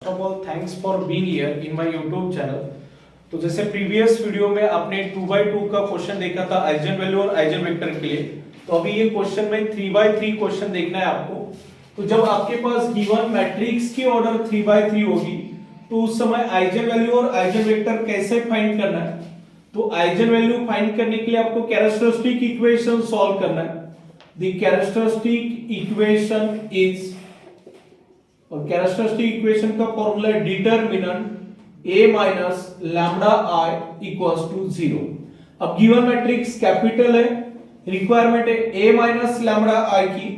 Of all thanks for being here in my YouTube channel. तो जैसे previous video में आपने 2x2 का क्वेश्चन देखा था आइजन वैल्यू और आइजन वेक्टर के लिए, तो अभी ये क्वेश्चन में 3x3 क्वेश्चन देखना है आपको। तो जब आपके पास गिवन मैट्रिक्स की ऑर्डर 3x3 होगी तो उस समय आइजन वैल्यू और आइजन वेक्टर कैसे फाइंड करना है। तो आइजन वैल्यू फाइंड करने के लिए आपको कैरेक्टरिस्टिक इक्वेशन सॉल्व करना है। द कैरेक्टरिस्टिक इक्वेशन इज, और कैरेक्टरिस्टिक इक्वेशन का फॉर्मूला है determinant a minus lambda i equals to 0। अब गिवन मैट्रिक्स कैपिटल है, रिक्वायरमेंट है a माइनस लैम्डा i की,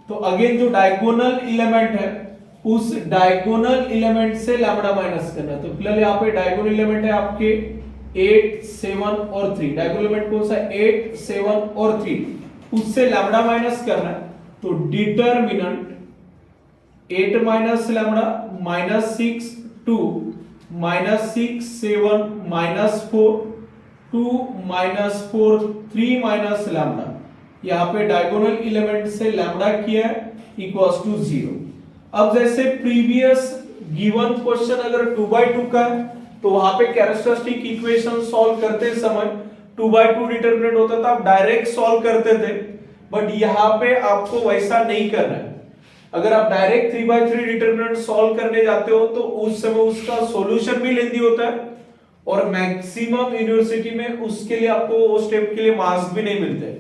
तो अगेन जो डायगोनल एलिमेंट है उस डायगोनल एलिमेंट से लैम्डा माइनस करना है। तो फिलहाल यहाँ पे डायगोनल एलिमेंट है आपके 8, 7 और 3। डायगोनल एलिमेंट कौन सा है? 8, 7 और 3, उससे लैम्डा माइनस करना है। तो determinant 8 minus lambda minus 6 2 minus 6 7 minus 4 2 minus 4 3 minus lambda, यहाँ पे डायगोनल एलिमेंट से लैम्डा किया है इक्वल्स टू 0। अब जैसे प्रीवियस गिवन क्वेश्चन अगर 2x2 का है तो वहां पे कैरेक्टरिस्टिक इक्वेशन सॉल्व करते समय 2x2 डिटरमिनेंट होता था, आप डायरेक्ट सॉल्व करते थे। बट यहाँ पे आपको वैसा नहीं करना है। अगर आप डायरेक्ट 3x3 डिटरमिनेंट सॉल्व करने जाते हो तो उस समय उसका सॉल्यूशन भी लेंदी होता है और मैक्सिमम यूनिवर्सिटी में उसके लिए आपको वो स्टेप के लिए मार्क्स भी नहीं मिलते।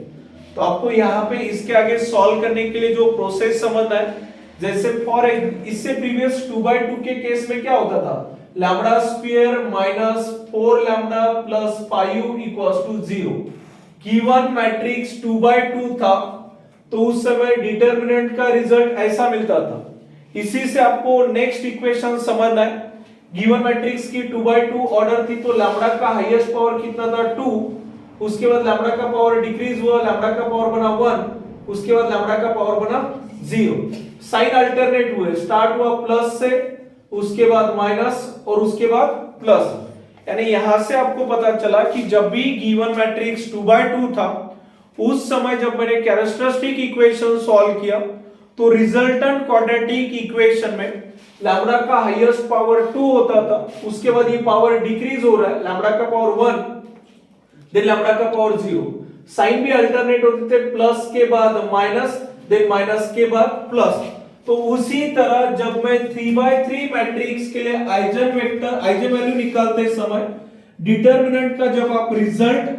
तो आपको यहाँ पे इसके आगे सॉल्व करने के लिए जो प्रोसेस समझना है, जैसे फॉर इससे प्रीवियस 2x2 के केस में क्या होता था, lambda square minus 4 lambda plus 5 equals to 0। Given matrix 2x2 था तो उस समय डिटरमिनेंट का रिजल्ट ऐसा मिलता था। इसी से आपको नेक्स्ट इक्वेशन समझना है। गिवन मैट्रिक्स की 2x2 ऑर्डर थी तो लैम्डा का हाईएस्ट पावर कितना था 2, उसके बाद लैम्डा का पावर डिक्रीज हुआ, लैम्डा का पावर बना 1, उसके बाद लैम्डा का पावर बना 0। साइन अल्टरनेट हुए, स्टार्ट हुआ प्लस से, उसके बाद माइनस और उसके बाद प्लस। यानी यहां से आपको पता चला कि जब भी गिवन मैट्रिक्स 2x2 था उस समय जब मैंने कैरेक्टरिस्टिक इक्वेशन सॉल्व किया तो रिजल्टेंट क्वाड्रेटिक इक्वेशन में लैम्डा का हाईएस्ट पावर 2 होता था, उसके बाद ये पावर डिक्रीज हो रहा है, लैम्डा का पावर 1 देन लैम्डा का पावर 0। साइन भी अल्टरनेट होते थे, प्लस के बाद माइनस देन माइनस के बाद प्लस। तो उसी तरह जब मैं 3x3 मैट्रिक्स के लिए आइजन वेक्टर आइजन वैल्यू निकालते समय डिटरमिनेंट का जब आप रिजल्ट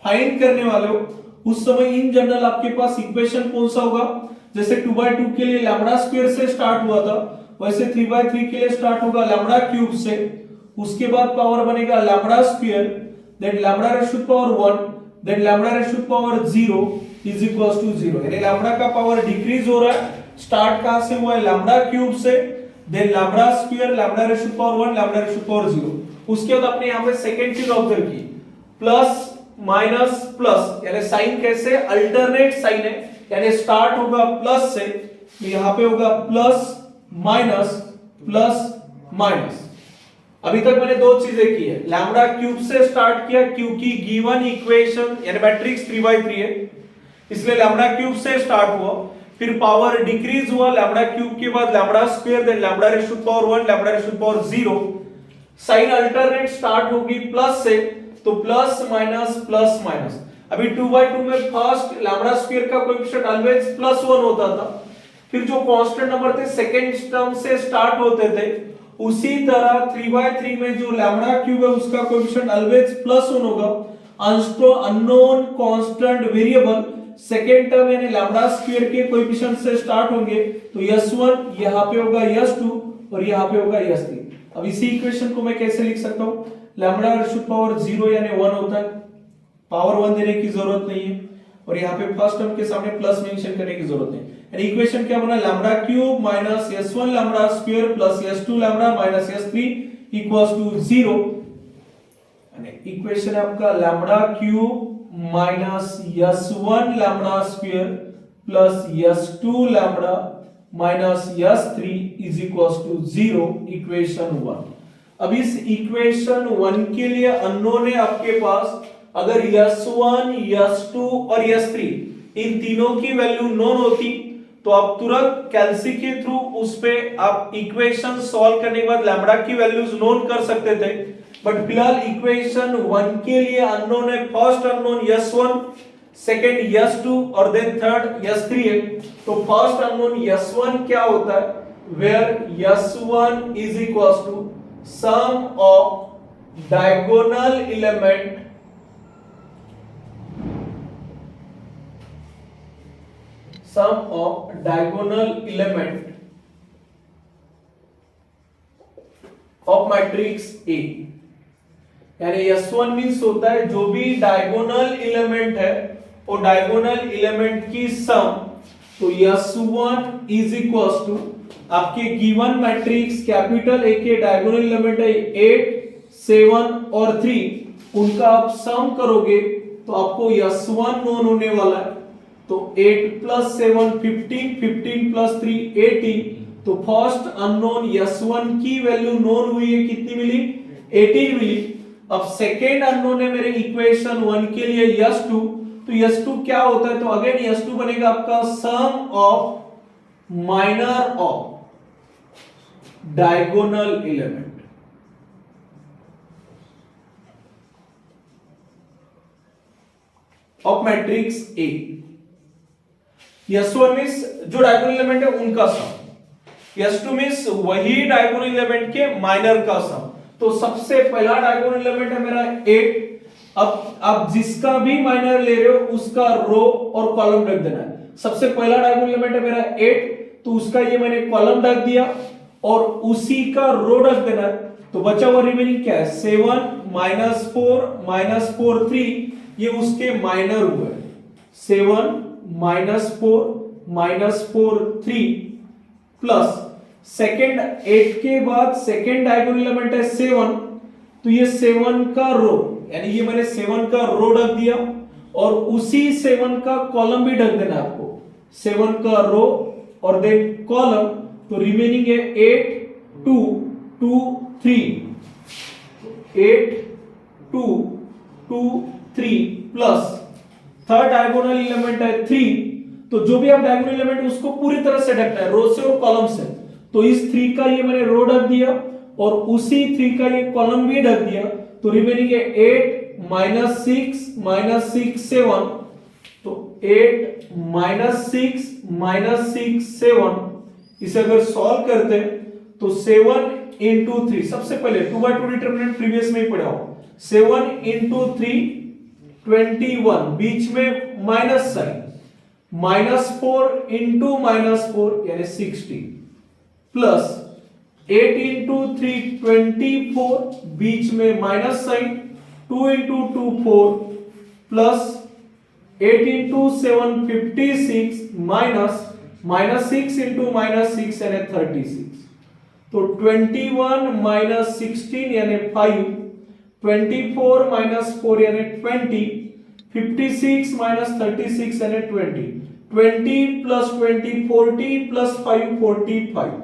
फाइंड करने वाले हो उस समय इन जनरल आपके पास इक्वेशन कौन सा होगा, जैसे 2x2 के लिए लैम्डा स्क्वायर से स्टार्ट हुआ था वैसे 3x3 के लिए स्टार्ट होगा लैम्डा क्यूब से, उसके बाद पावर बनेगा lambda square then lambda raise to power 1 then lambda raise to power 0 is equals to 0। यानी लैम्डा का पावर डिक्रीज हो रहा है, स्टार्ट कहां से हुआ है लैम्डा क्यूब से, then lambda square lambda raise to power 1 lambda raise to power 0। उसके बाद आपने यहां पे सेकंड चीज ऑब्जर्व की, प्लस माइनस प्लस, यानी साइन कैसे अल्टरनेट साइन है, यानी स्टार्ट होगा प्लस से, तो यहां पे होगा प्लस माइनस प्लस माइनस। अभी तक मैंने दो चीजें की है, लैम्डा क्यूब से स्टार्ट किया क्योंकि गिवन इक्वेशन यानी मैट्रिक्स 3x3 है इसलिए लैम्डा क्यूब से स्टार्ट हुआ, फिर पावर डिक्रीज हुआ लैम्डा क्यूब के बाद lambda square then lambda raise to power 1 lambda raise to power 0। Sign alternate start होगी प्लस से तो प्लस माइनस प्लस माइनस। अभी 2x2 में फर्स्ट लैम्डा स्क्वायर का कोएफिशिएंट ऑलवेज +1 होता था, फिर जो कांस्टेंट नंबर थे सेकंड टर्म से स्टार्ट होते थे, उसी तरह 3x3 में जो लैम्डा क्यूब है उसका कोएफिशिएंट ऑलवेज +1 होगा। Unknown constant variable second term यानी लैम्डा स्क्वायर के कोएफिशिएंट से स्टार्ट होंगे, तो s1 यहां पे होगा s2 और यहां पे होगा s3। अब इसी इक्वेशन को मैं कैसे लिख सकता हूं, लैम्डा रेज़ टू पावर 0 यानी 1 होता है, पावर 1 देने की जरूरत नहीं है और यहाँ पे फर्स्ट टर्म के सामने प्लस मेंशन करने की जरूरत नहीं। यानी इक्वेशन क्या बना, lambda cube minus s1 lambda square plus s2 lambda minus s3 equals to 0। यानी इक्वेशन आपका lambda cube minus s1 lambda square plus s2 lambda minus s3 is equals to 0, equation 1। अब इस इक्वेशन 1 के लिए unknown है आपके पास, अगर s1 s2 और s3 इन तीनों की वैल्यू नोन होती तो आप तुरंत कैल्सी के थ्रू उस पे आप इक्वेशन सॉल्व करने के बाद लैम्ब्डा की वैल्यूज नोन कर सकते थे, बट फिलहाल इक्वेशन 1 के लिए अननोन है। First unknown S1, second S2 और देन थर्ड S3 है। तो फर्स्ट अननोन S1 क्या होता है, where S1 is equals to sum of diagonal element of matrix A। यानी S1 मींस होता है जो भी डायगोनल एलिमेंट है वो डायगोनल एलिमेंट की सम। तो S1 इज इक्वल्स टू आपके गिवन मैट्रिक्स कैपिटल A के डायगोनल एलिमेंट है 8, 7 और 3, उनका आप सम करोगे तो आपको S1 नोन होने वाला है। तो 8 प्लस 7 15, 15 प्लस 3 18। तो फर्स्ट अननोन S1 की वैल्यू नोन हुई है, कितनी मिली, 18 मिली। अब सेकेंड अननोन है मेरे इक्वेशन 1 के लिए S2। तो S2 क्या होता है, तो अगेन S2 बनेगा आपका sum of minor of diagonal element. Of matrix A। S1 means जो डायगोनल एलिमेंट है उनका सम, S2 मींस वही डायगोनल एलिमेंट के माइनर का सम। तो सबसे पहला डायगोनल एलिमेंट है मेरा 8। अब आप जिसका भी माइनर ले रहे हो उसका रो और कॉलम रख देना है। सबसे पहला डायगोनल एलिमेंट है मेरा 8, तो उसका ये मैंने कॉलम रख दिया और उसी का रो रख देना है। तो बचा हुआ रिमेनिंग क्या है, 7 -4 -4 3, ये उसके माइनर हुए। 7 -4 3 प्लस सेकेंड 8 के बाद सेकेंड डायगोनल एलिमेंट है 7, तो ये 7 का रो, यानी ये मैंने 7 का रो रख दिया और उसी 7 का कॉलम भी ढक देना आपको। 7 का रो और देन कॉलम, तो रिमेनिंग है 8 2 2 3, 8 2 2 3 प्लस थर्ड डायगोनल एलिमेंट है 3। तो जो भी आप डायगोनल एलिमेंट है उसको पूरी तरह से ढकना है, रो से और कॉलम से। तो इस 3 का ये मैंने रो ढक दिया और उसी 3 का ये कॉलम भी ढक दिया। तो रिमेनिंग है 8 -6 7। तो 8 -6 7, इसे अगर सॉल्व करते हैं तो 7 into 3, सबसे पहले 2/2 डिटरमिनेंट प्रीवियस में ही पढ़ा हो। 7 into 3 21, बीच में माइनस साइन, -4 into -4 यानी 60 प्लस 8 into 3 24, बीच में minus sign, 2 into 2 4 plus 8 into 7 56 minus 6 into -6 यानी 36। तो 21 - 16 यानी 5, 24 - 4 यानी 20, 56 - 36 यानी 20, 20 + 20 40 + 5 45।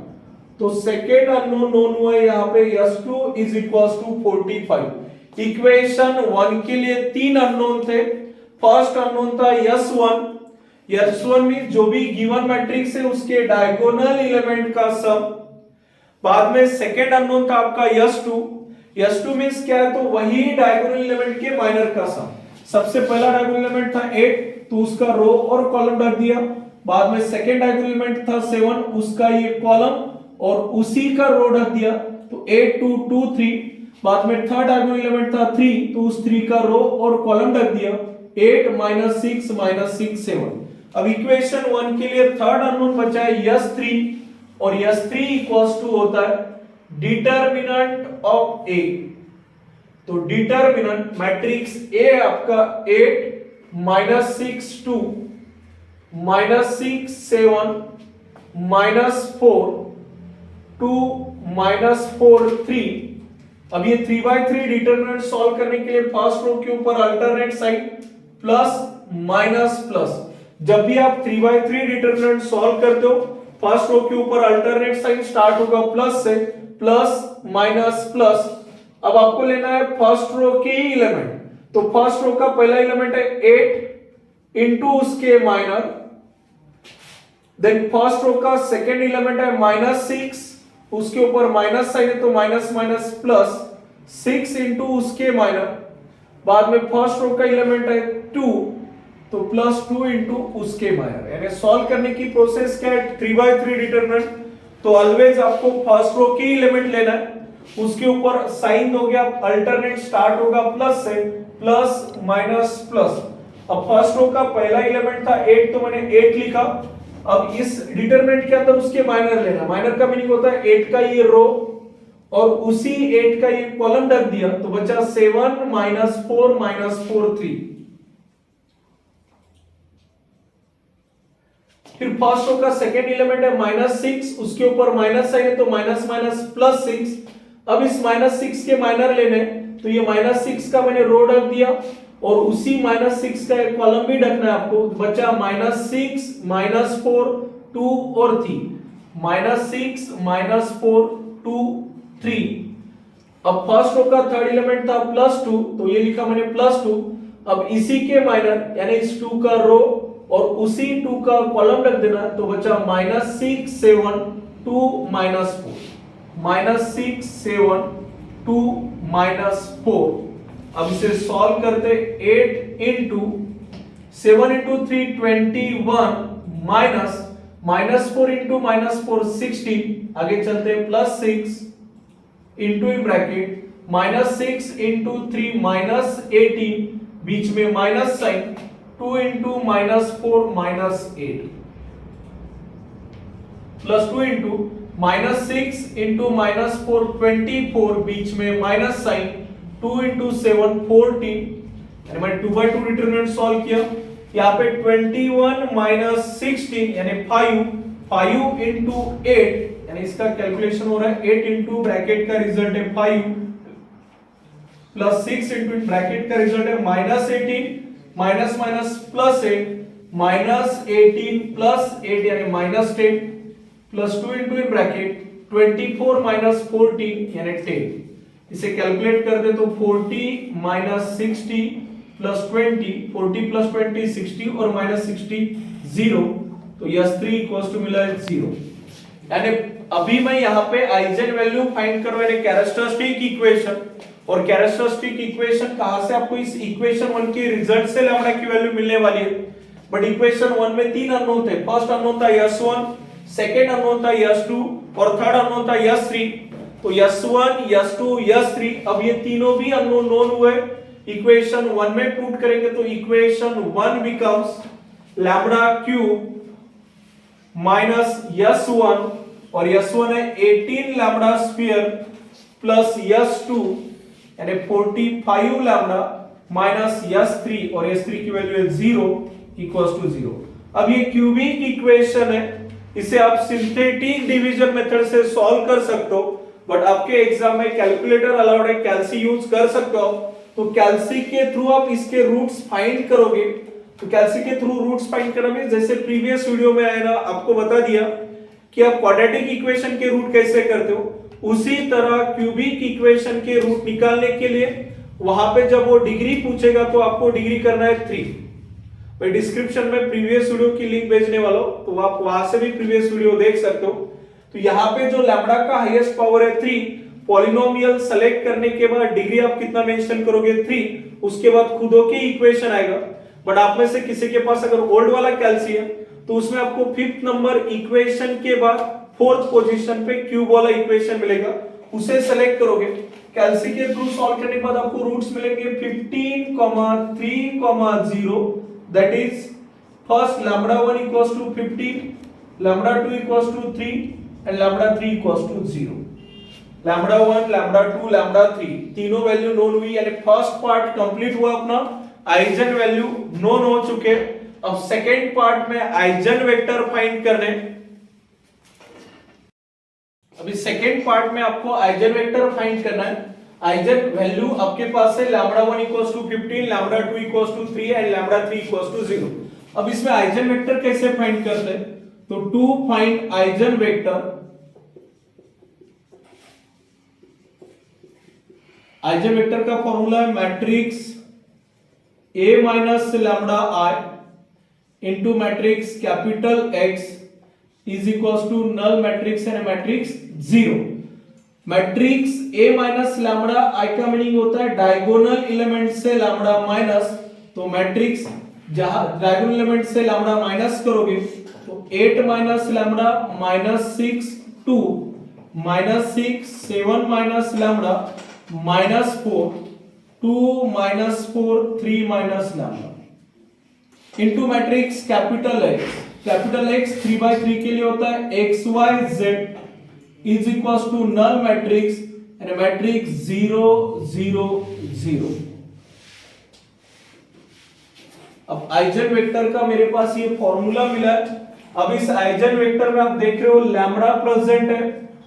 तो सेकेंड अननोन नोन हुआ यहाँ पे S2 is equals to 45। Equation 1 के लिए 3 अननोन थे। फर्स्ट अननोन था S1। S1 मींस जो भी गिवन मैट्रिक्स है उसके डायगोनल एलिमेंट का सम। बाद में सेकेंड अननोन था आपका S2। S2 मींस क्या है, तो वही डायगोनल एलिमेंट के माइनर का सम। सबसे पहला डायगोनल एलिमेंट था 8, तो उसका रो और कॉलम रख दिया। बाद में सेकेंड डायगोनल एलिमेंट था 7, उसका ये कॉलम और उसी का रो रख दिया। तो 8 2 2 3। बाद में थर्ड डायगोनल एलिमेंट था 3, तो उस 3 का रो और कॉलम रख दिया। 8 - 6 7। अब इक्वेशन 1 के लिए थर्ड अननोन बचा है S3, और S3 इक्वल्स टू होता है डिटरमिनेंट ऑफ A। तो डिटरमिनेंट मैट्रिक्स A आपका 8 - 6 2 -6 7 -4 2 -4 3। अब ये 3/3 डिटरमिनेंट सॉल्व करने के लिए फर्स्ट रो के ऊपर alternate sign plus minus plus. जब भी आप 3/3 डिटरमिनेंट सॉल्व करते हो फर्स्ट रो के ऊपर अल्टरनेट साइन स्टार्ट होगा प्लस से, प्लस माइनस प्लस। अब आपको लेना है फर्स्ट रो के ही एलिमेंट। तो फर्स्ट रो का पहला एलिमेंट है 8 इंटू उसके माइनर, देन फर्स्ट रो का सेकेंड एलिमेंट है -6, उसके ऊपर माइनस साइन है तो माइनस माइनस प्लस 6 इंटू उसके माइनस, बाद में फर्स्ट रो का एलिमेंट है 2 तो +2 इंटू उसके माइनस। यानी सॉल्व करने की प्रोसेस क्या है, 3/3 डिटरमिनेंट। तो ऑलवेज आपको फर्स्ट रो की एलिमेंट लेना है, उसके ऊपर साइन हो गया अल्टरनेट, स्टार्ट होगा प्लस से, प्लस माइनस प्लस। अब फर्स्ट रो का पहला एलिमेंट था 8 तो मैंने 8 लिखा। अब इस डिटरमिनेंट के अंदर उसके माइनर लेना, माइनर का मीनिंग होता है 8 का ये रो और उसी 8 का ये कॉलम रख दिया तो बचा 7 -4 3। फिर फर्स्ट रो का सेकेंड एलिमेंट है -6, उसके ऊपर माइनस साइन है तो माइनस माइनस +6। अब इस -6 के माइनर लेने तो ये -6 का मैंने रो रख दिया और उसी -6 का एक कॉलम भी रखना है आपको, बचा -6 -4 2 और 3, -6 -4 2 3। अब फर्स्ट रो का थर्ड एलिमेंट था +2 तो ये लिखा मैंने +2। अब इसी के माइनर यानी इस 2 का रो और उसी 2 का कॉलम रख देना तो बचा -6 7 2 -4, -6 7 2 -4। अब इसे सॉल्व करते 8 इंटू 7 इंटू 3 21 -4 इंटू -4 16। आगे चलते +6 इंटू इन ब्रैकेट -6 इंटू 3 -18, बीच में minus sign 2 into -4 -8 +2 into -6 into -4 24, बीच में माइनस साइन 2 इंटू 7 14। यानी मैंने 2/2 डिटरमिनेंट सॉल्व किया। यहाँ पे 21 -16 यानी 5 इंटू 8 यानी इसका कैलकुलेशन हो रहा है 8 इंटू ब्रैकेट का रिजल्ट है 5 प्लस 6 इंटू ब्रैकेट का रिजल्ट है -18 माइनस माइनस +8 -18 +8 यानी -10 +2 इंटू इन ब्रैकेट 24 -14 यानी 10। इसे कैलकुलेट कर दे तो 40 - 60 + 20, 40 + 20 60 और -60 0, तो S3 = मिला है 0। यानी अभी मैं यहाँ पे आइजन वैल्यू फाइंड करवाने कैरेक्टरिस्टिक इक्वेशन, और कैरेक्टरिस्टिक इक्वेशन कहां से, आपको इस इक्वेशन 1 के रिजल्ट से लैम्डा की वैल्यू मिलने वाली है। बट इक्वेशन 1 में 3 अननोन थे, फर्स्ट अननोन था S1, सेकंड अननोन था S2 और थर्ड अननोन था S3। तो S1 S2 S3, अब ये तीनों भी अननोन नोन हुए, इक्वेशन 1 में पुट करेंगे तो equation 1 becomes lambda cube minus S1 और S1 है 18 लैम्डा स्क्वायर प्लस S2 यानी 45 लैम्डा माइनस S3 और S3 की वैल्यू है 0 = 0। अब ये क्यूबिक इक्वेशन है, इसे आप सिंथेटिक डिवीजन मेथड से सॉल्व कर सकते हो, बट आपके एग्जाम में कैलकुलेटर अलाउड है, कैलसी यूज कर सकते हो। तो कैलसी के थ्रू आप इसके रूट्स फाइंड करोगे। तो कैलसी के थ्रू रूट्स फाइंड करने में जैसे प्रीवियस वीडियो में आया ना, आपको बता दिया कि आप क्वाड्रेटिक इक्वेशन के रूट कैसे करते हो, उसी तरह क्यूबिक इक्वेशन के रूट निकालने के लिए वहां पे जब वो डिग्री पूछेगा तो आपको डिग्री करना है 3। मैं डिस्क्रिप्शन में प्रीवियस वीडियो की लिंक भेजने वाला हूं, तो आप वहां से भी प्रीवियस वीडियो देख सकते हो। तो यहाँ पे जो लैम्डा का हाईएस्ट पावर है 3, पॉलिनोमियल सेलेक्ट करने के बाद डिग्री आप कितना मेंशन करोगे 3, उसके बाद खुदों की इक्वेशन आएगा। बट आप में से किसी के पास अगर ओल्ड वाला कैलसी है तो उसमें आपको 5th नंबर इक्वेशन के बाद 4th पोजीशन पे क्यूब वाला इक्वेशन मिलेगा, उसे सेलेक्ट करोगे। कैलसी के थ्रू सॉल्व करने के बाद आपको रूट्स मिलेंगे 15, 3, 0, that is first lambda 1 = 15, lambda 2 = 3 and lambda 3 = 0। Lambda 1, lambda 2, lambda 3 तीनों वैल्यू नोन हुई, यानी फर्स्ट पार्ट कंप्लीट हुआ अपना, आइजन वैल्यू नोन हो चुके। अब सेकेंड पार्ट में आइजन वेक्टर फाइंड करने। अभी सेकेंड पार्ट में आपको आइजन वेक्टर फाइंड करना है। आइजन वैल्यू आपके पास है लैम्डा 1 = 15, लैम्डा 2 = 3 एंड लैम्डा 3 = 0। अब इसमें आइजन वेक्टर कैसे फाइंड करते हैं, तो to find eigenvector, eigenvector का फॉर्मूला है matrix A - lambda I into matrix capital X is equals to null matrix and matrix zero. Matrix A minus lambda, I का meaning होता है diagonal element से lambda minus, तो matrix जहां diagonal element से lambda minus करोगे तो 8 minus lambda minus 6 2 minus 6 7 minus lambda minus 4 2 minus 4 3 minus lambda into matrix capital X 3 by 3 के लिए होता है X Y Z is equals to null matrix and matrix 0 0 0। अब आइजन वेक्टर का मेरे पास ये फॉर्मूला मिला है। अब इस आइजन वेक्टर में आप देख रहे हो लैम्बडा प्रेजेंट है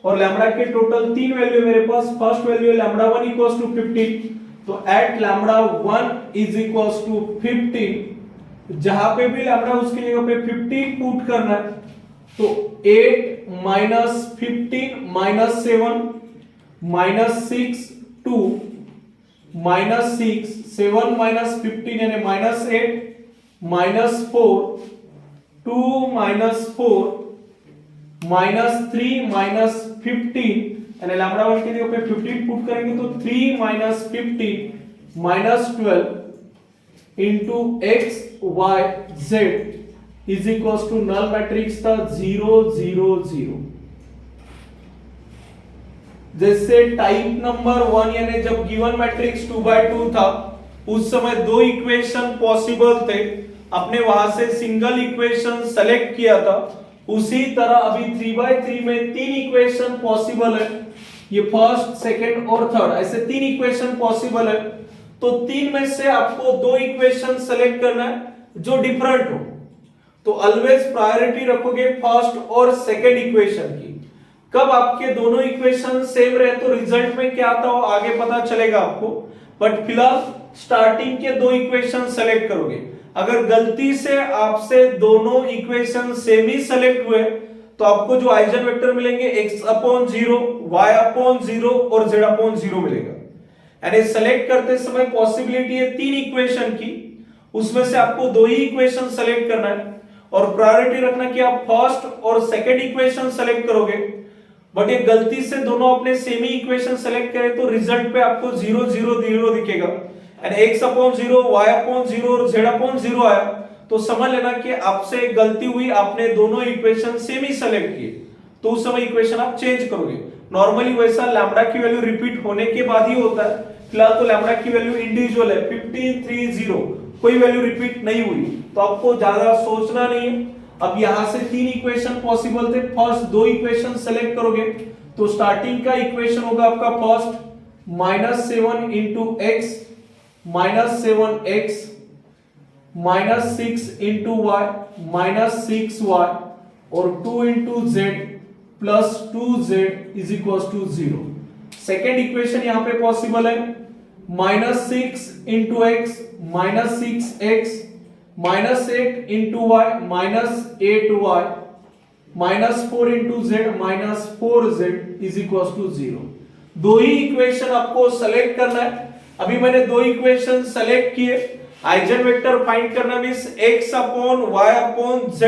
और लैम्बडा के टोटल 3 वैल्यू है मेरे पास। फर्स्ट वैल्यू है लैम्बडा 1 इक्वल्स टू 15, तो at lambda 1 is equals to 15, जहां पे भी लैम्बडा उसकी जगह पे 15 पुट करना है, तो 8 minus 15 minus 7 minus 6 2 minus 6 7 minus 15 यानी minus 8 minus 4 2 minus 4 minus 3 minus 15 यानी लैम्बडा 1 के जगह पे 15 पुट करेंगे तो 3 minus 15 minus 12 into X Y Z is equals to null matrix था 0 0 0। जैसे टाइप नंबर 1 यानी जब गिवन मैट्रिक्स 2 by 2 था उस समय दो इक्वेशन पॉसिबल थे, अपने वहां से सिंगल इक्वेशन सेलेक्ट किया था। उसी तरह अभी 3 by 3 में तीन इक्वेशन पॉसिबल है, ये फर्स्ट सेकंड और थर्ड ऐसे तीन इक्वेशन पॉसिबल है, तो तीन में से आपको दो इक्वेशन सेलेक्ट करना है जो डिफरेंट हो, तो ऑलवेज प्रायोरिटी रखोगे फर्स्ट और सेकंड इक्वेशन की। कब आपके दोनों इक्वेशन सेम रहे तो रिजल्ट में क्या आता हो आगे पता चलेगा आपको, बट फिलहाल स्टार्टिंग के दो इक्वेशन सेलेक्ट करोगे। अगर गलती से आपसे दोनों इक्वेशन सेम ही सेलेक्ट हुए तो आपको जो आइजन वेक्टर मिलेंगे x/0 y/0 और z/0 मिलेगा। यानी सेलेक्ट करते समय पॉसिबिलिटी है तीन इक्वेशन की, उसमें से आपको दो ही इक्वेशन सेलेक्ट करना है और प्रायोरिटी रखना कि आप फर्स्ट और सेकंड इक्वेशन सेलेक्ट करोगे। बट ये गलती से दोनों अपने सेम ही इक्वेशन सेलेक्ट करें तो रिजल्ट पे आपको 0 0 0 दिखेगा, यानी x/0 y/0 और z/0 आया तो समझ लेना कि आपसे गलती हुई, आपने दोनों इक्वेशन सेम ही सेलेक्ट किए, तो उस समय इक्वेशन आप चेंज करोगे। नॉर्मली वैसा लैम्बडा की वैल्यू रिपीट होने के बाद ही होता है, फिलहाल तो लैम्बडा की वैल्यू इंडिविजुअल है 15 3 0, कोई वैल्यू रिपीट नहीं हुई तो आपको ज्यादा सोचना नहीं है। अब यहां से तीन इक्वेशन पॉसिबल थे, फर्स्ट दो इक्वेशन सेलेक्ट करोगे तो स्टार्टिंग का इक्वेशन होगा आपका first -7 into X -7x -6 into Y -6y और 2 into Z plus 2z is equal to 0। Second equation यहां पे पॉसिबल है -6 into X -6x -8 into Y -8y -4 into Z -4z is equal to 0। दो ही equation आपको select करना है। अभी मैंने दो इक्वेशन सेलेक्ट किए, आइजन वेक्टर फाइंड करना मींस x/y/z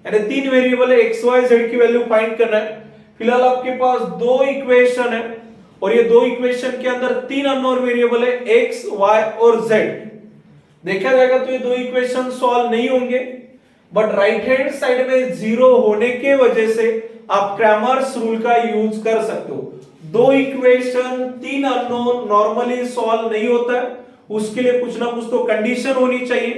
यानी तीन वेरिएबल है x y z की वैल्यू फाइंड करना है। फिलहाल आपके पास दो इक्वेशन है और ये दो इक्वेशन के अंदर तीन अननोन वेरिएबल है x y और z। देखा जाएगा तो ये दो इक्वेशन सॉल्व नहीं होंगे, बट राइट हैंड साइड में जीरो होने के वजह से आप क्रैमर्स रूल का यूज कर सकते हो। दो इक्वेशन तीन अननोन नॉर्मली सॉल्व नहीं होता है, उसके लिए कुछ ना कुछ तो कंडीशन होनी चाहिए,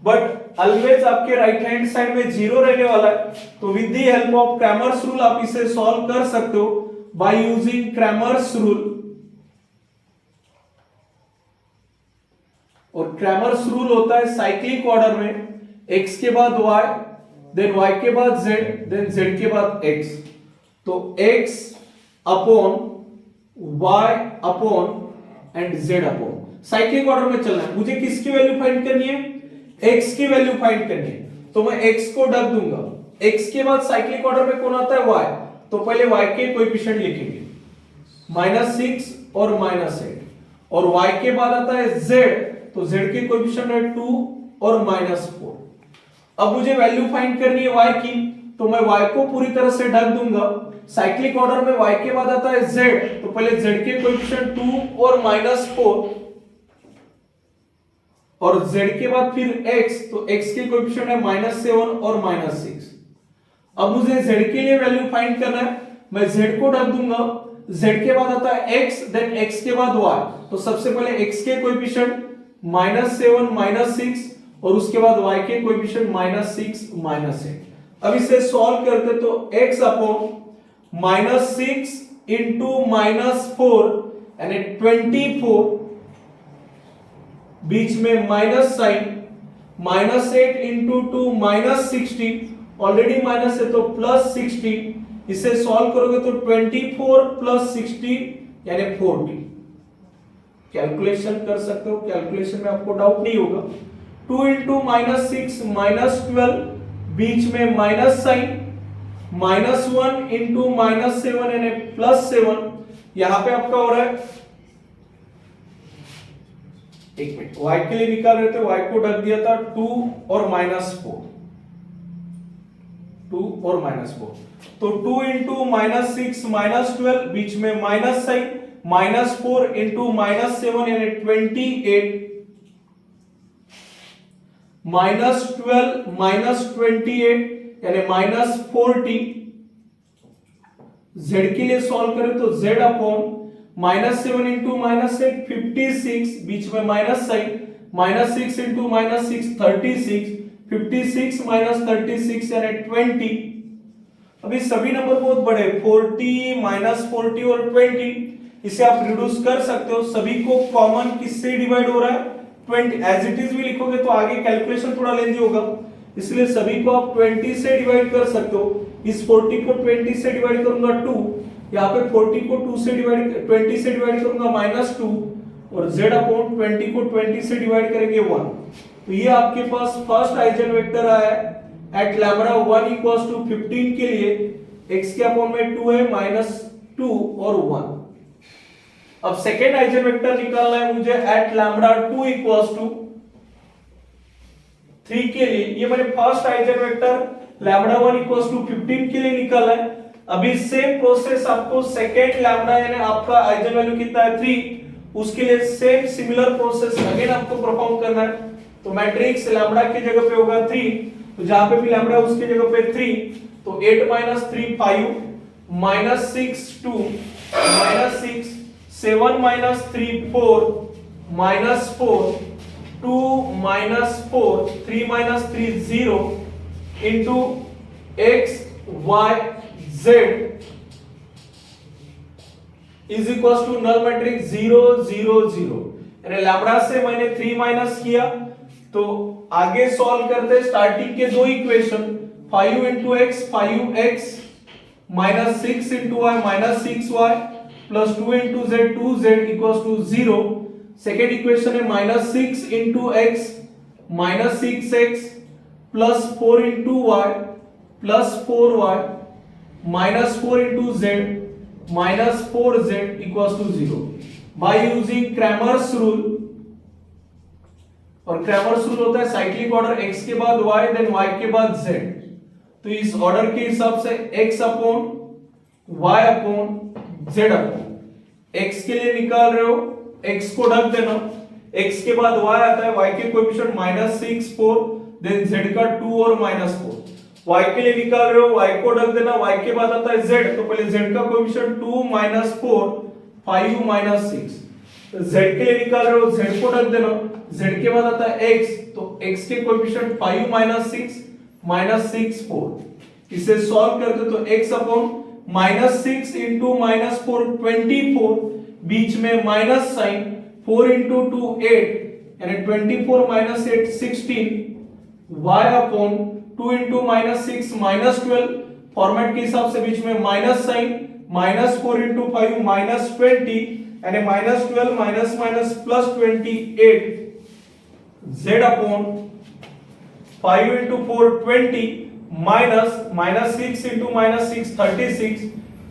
बट ऑलवेज आपके राइट हैंड साइड में जीरो रहने वाला है, तो with the help of Cramer's rule आप इसे सॉल्व कर सकते हो बाय यूजिंग क्रैमर्स रूल। और क्रैमर्स रूल होता है साइक्लिक ऑर्डर में, x के बाद y, देन y के बाद z, देन z के बाद x, तो x upon y upon and z upon cyclic order में चलना है। मुझे किसकी वैल्यू फाइंड करनी है? x की वैल्यू फाइंड करनी है, तो मैं x को रख दूंगा। x के बाद साइक्लिक ऑर्डर में कौन आता है? y, तो पहले y के कोएफिशिएंट लिखेंगे -6 और -8, और y के बाद आता है z, तो z के कोएफिशिएंट है 2 और -4। अब मुझे वैल्यू फाइंड करनी है y की, तो मैं y को पूरी तरह से ढक दूंगा। साइक्लिक ऑर्डर में y के बाद आता है z, तो पहले z के कोएफिशिएंट 2 और -4 और z के बाद फिर x, तो x के कोएफिशिएंट है -7 और -6। अब मुझे z के लिए वैल्यू फाइंड करना है, मैं z को ढक दूंगा। z के बाद आता है x, देन x के बाद y, तो सबसे पहले x के कोएफिशिएंट -7 -6 और उसके बाद y के कोएफिशिएंट -6 -8। अब इसे सॉल्व करते तो x अपॉन -6 इंटू -4 यानी 24, बीच में minus sign, -8 into 2 -16, already minus है तो +16, इसे सॉल्व करोगे तो 24 + 60 यानी 40। कैलकुलेशन कर सकते हो, कैलकुलेशन में आपको डाउट नहीं होगा। 2 इंटू -6 -12, बीच में माइनस साइन, -1 इंटू -7 यानी +7, यहां पे आपका हो रहा है, एक मिनट, y के लिए निकाल रहे थे, y को ढक दिया था 2 और -4, 2 और -4, तो 2 इंटू -6 -12, बीच में माइनस साइन, -4 इंटू -7 यानी 28, -12 -28 यानी -40। z के लिए सॉल्व करें तो z अपॉन -7 इंटू -8 56, बीच में माइनस साइन, -6 इंटू -6 36, 56 -36 यानी 20। अभी सभी नंबर बहुत बड़े, 40 -40 और 20, इसे आप रिड्यूस कर सकते हो। सभी को कॉमन किससे डिवाइड हो रहा है, 20। एज इट इज भी लिखोगे तो आगे कैलकुलेशन थोड़ा लेंदी होगा, इसलिए सभी को आप 20 से डिवाइड कर सकते हो। इस 40 को 20 से डिवाइड करूंगा 2, यहाँ पे 40 को 20 से डिवाइड करूंगा -2, और z अपॉन 20 को 20 से डिवाइड करेंगे 1। तो ये आपके पास फर्स्ट आइजन वेक्टर आया है एट लैम्बडा 1 इक्वल्स टू 15 के लिए x के अपॉन में 2 है, -2 और 1। अब सेकेंड आइजन वेक्टर निकालना है मुझे एट लैम्बडा 2 इक्वल्स टू 3 के लिए। ये मैंने first eigenvector lambda 1 equals to 15 के लिए निकाला है। अभी सेम प्रोसेस आपको सेकेंड लैम्बडा यानी आपका आइजन वैल्यू कितना है 3, उसके लिए सेम सिमिलर प्रोसेस अगेन आपको परफॉर्म करना है। तो मैट्रिक्स लैम्बडा की जगह पे होगा 3, तो जहां पे भी लैम्बडा उसकी जगह पे 3, तो 8 - 3 5, -6 2, -6 7 - 3 4, -4 2 -4 3 - 3 0 into x y z is equal to null matrix 0 0 0। यानी लैम्बडा से मैंने 3 माइनस किया, तो आगे सॉल्व करते स्टार्टिंग के दो equation 5 into x 5x -6 into y -6y plus 2 into z 2z equals to 0। Second equation है -6 into x -6x plus 4 into y plus 4y minus 4 into z minus 4z equals to 0 by using Cramer's rule। और Cramer's rule होता है cyclic order x के बाद y then y के बाद z। तो इस ऑर्डर के हिसाब से x upon y upon z upon x के लिए निकाल रहे हो, x को ढक देना, x के बाद y आता है, y के कोएफिशिएंट -6 4 देन z का 2 और -4। y के लिए निकाल रहे हो, y को ढक देना, y के बाद आता है z, तो पहले z का कोएफिशिएंट 2 -4 5 -6। तो z के लिए निकाल रहे हो, z को ढक देना, z के बाद आता है x, तो x के कोएफिशिएंट 5 -6 4। इसे सॉल्व करते तो x अपॉन -6 इंटू -4 24, बीच में माइनस साइन, 4 इंटू 2 8 यानी 24 -8 16, y अपॉन 2 इंटू -6 -12, फॉर्मेट के हिसाब से बीच में माइनस साइन, -4 इंटू 5 -20 यानी -12 plus 28, z upon 5 into 4 20 -6 into -6 36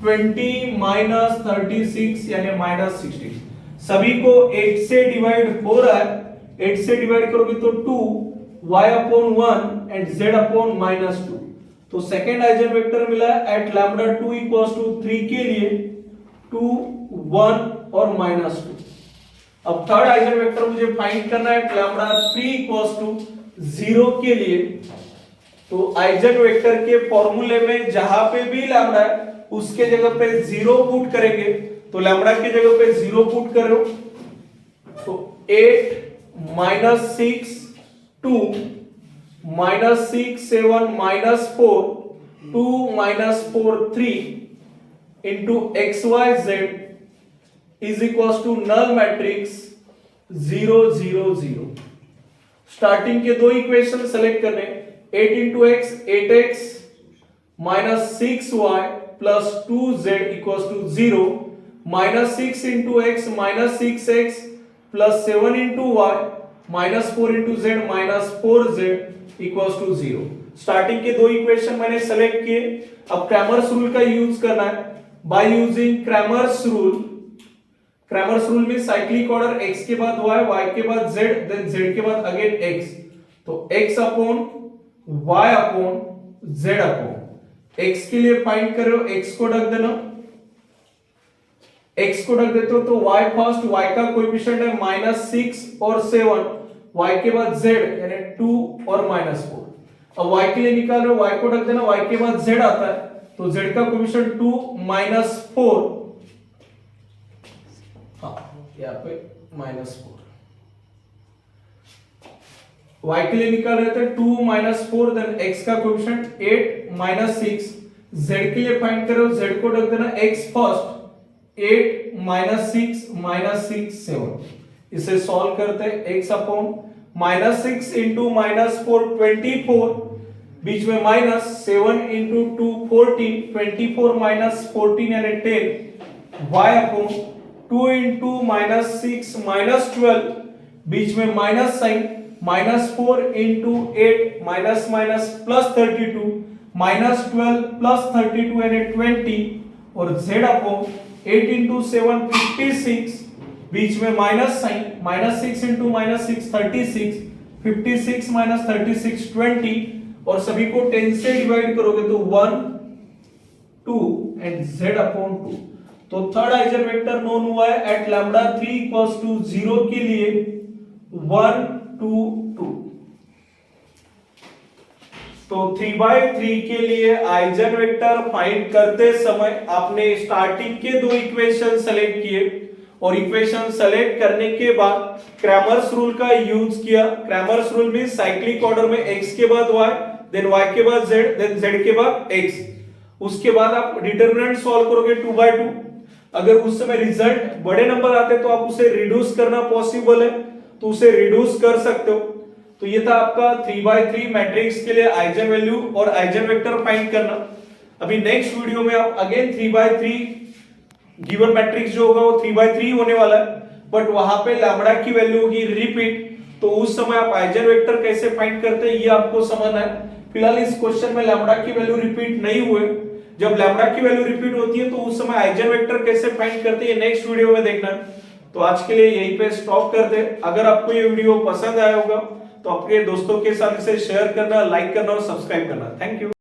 20 -36 यानी -16। सभी को 8 से डिवाइड हो रहा है, 8 से डिवाइड करोगे तो 2 y upon 1 and z upon -2। तो सेकेंड आइजन वेक्टर मिला एट लैम्डा 2 इक्वल्स टू 3 के लिए 2 1 और -2। अब थर्ड आइजन वेक्टर मुझे फाइंड करना है एट लैम्डा 3 इक्वल्स टू 0 के लिए। तो आइजन वेक्टर के फॉर्मूले में जहां पे भी लैम्डा है उसके जगह पे 0 पुट करेंगे। तो लैम्डा की जगह पे 0 पुट करो तो 8 -6 2 -6 7 -4 2 -4 3 into xyz is equals to null matrix 0 0 0। Starting के दो इक्वेशन सेलेक्ट करने 8 into x 8x minus 6y plus 2z equals to 0 minus 6 into x minus 6x plus 7 into y minus 4 into z minus 4z equals to 0। Starting के दो equation मैंने select किए। अब Cramer's rule का use करना है by using Cramer's rule. Cramer's rule में cyclic order x के बाद y, y के बाद z, देन z के बाद अगेन x। तो x upon y upon z upon x के लिए फाइंड करो, x को रख देना, x को रख देते हो तो y फर्स्ट, y का कोएफिशिएंट है -6 और 7, y के बाद z यानी 2 और -4। अब y के लिए निकाल रहे हो, y को रख देना, y के बाद z आता है तो z का कोएफिशिएंट 2 -4, हाँ यहाँ पे -4। y के लिए निकाल रहे थे 2 -4, देन x का कोएफिशिएंट 8 -6। z के लिए फाइंड करो, z को रख देना x फर्स्ट 8 -6 7। इसे सॉल्व करते हैं x अपॉन -6 into -4 24, बीच में -7 into 2 14, 24 -14 यानी 10, y अपॉन 2 into -6 -12, बीच में minus sign, -4 into 8 minus plus 32, -12 plus 32 यानी 20, और z अपॉन 8 into 7 56, बीच में माइनस साइन, -6 into -6 36, 56 -36 20, और सभी को 10 से डिवाइड करोगे तो 1 2 एंड z अपॉन 2। तो थर्ड आइजन वेक्टर नोन हुआ है एट लैम्डा 3 इक्वल्स टू 0 के लिए 1 2 2। तो 3/3 के लिए आइजन वेक्टर फाइंड करते समय आपने स्टार्टिंग के दो इक्वेशन सेलेक्ट किए और इक्वेशन सेलेक्ट करने के बाद क्रैमर्स रूल का यूज किया। क्रैमर्स रूल में साइक्लिक ऑर्डर में x के बाद y, देन y के बाद z, देन z के बाद x। उसके बाद आप डिटरमिनेंट सॉल्व करोगे 2/2। अगर उस समय रिजल्ट बड़े नंबर आते तो आप उसे रिड्यूस करना पॉसिबल है तो उसे रिड्यूस कर सकते हो। तो ये था आपका 3/3 मैट्रिक्स के लिए आइजन वैल्यू और आइजन वेक्टर फाइंड करना। अभी नेक्स्ट वीडियो में आप अगेन 3/3 गिवन मैट्रिक्स जो होगा वो 3/3 होने वाला है, बट वहां पे लैम्बडा की वैल्यू होगी रिपीट। तो उस समय आप आइजन वेक्टर कैसे फाइंड करते हैं ये आपको समझना है। फिलहाल इस क्वेश्चन में लैम्बडा की वैल्यू रिपीट नहीं हुए। जब लैम्बडा की वैल्यू रिपीट होती है तो उस समय आइजन वेक्टर कैसे फाइंड करते हैं नेक्स्ट वीडियो में देखना। तो आज के लिए यहीं पे स्टॉप करते हैं। अगर आपको ये वीडियो पसंद आया होगा तो अपने दोस्तों के साथ इसे शेयर करना, लाइक करना और सब्सक्राइब करना। Thank you.